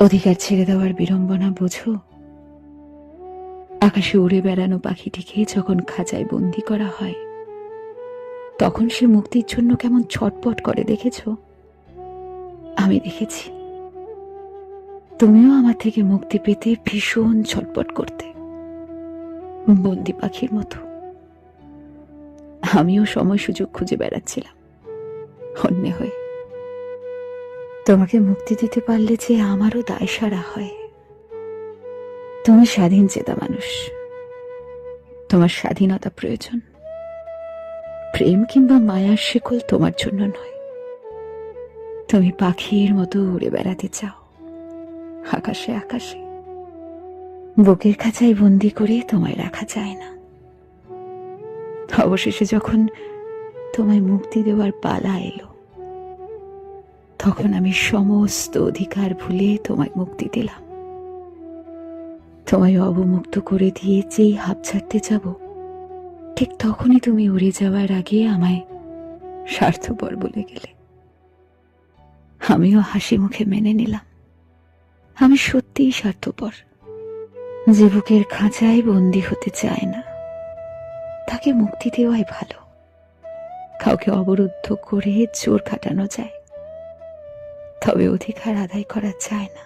অধিকার ছেড়ে দেওয়ার বিড়ম্বনা বোঝো? আকাশে উড়ে বেড়ানো পাখিটিকে যখন খাঁচায় বন্দি করা হয়, তখন সে মুক্তির জন্য কেমন ছটপট করে দেখেছ? আমি দেখেছি। তুমিও আমার থেকে মুক্তি পেতে ভীষণ ছটপট করতে, বন্দি পাখির মতো। আমিও সময় সুযোগ খুঁজে বেড়াচ্ছিলাম অন্য হয়ে। তোমাকে মুক্তি দিতে পারলে যে আমারও দায় সারা হয়। তুমি স্বাধীন চেতা মানুষ, তোমার স্বাধীনতা প্রয়োজন। প্রেম কিংবা মায়ার শিকল তোমার জন্য নয়। তুমি পাখির মতো উড়ে বেড়াতে চাও আকাশে আকাশে। বুকের খাঁচায় বন্দি করে তোমায় রাখা যায় না। অবশেষে যখন তোমায় মুক্তি দেওয়ার পালা এলো, তখন আমি সমস্ত অধিকার ভুলে তোমায় মুক্তি দিলাম। তোমায় অবমুক্ত করে দিয়ে যেই হাঁপ ছাড়তে যাব, ঠিক তখনই তুমি উড়ে যাওয়ার আগে আমায় স্বার্থপর বলে গেলে। আমিও হাসি মুখে মেনে নিলাম। আমি সত্যিই স্বার্থপর। যে বুকের খাঁচায় বন্দি হতে চায় না, তাকে মুক্তি দেওয়াই ভালো। কাউকে অবরুদ্ধ করে জোর খাটানো যায়, তবে অধিকার আদায় করা যায় না।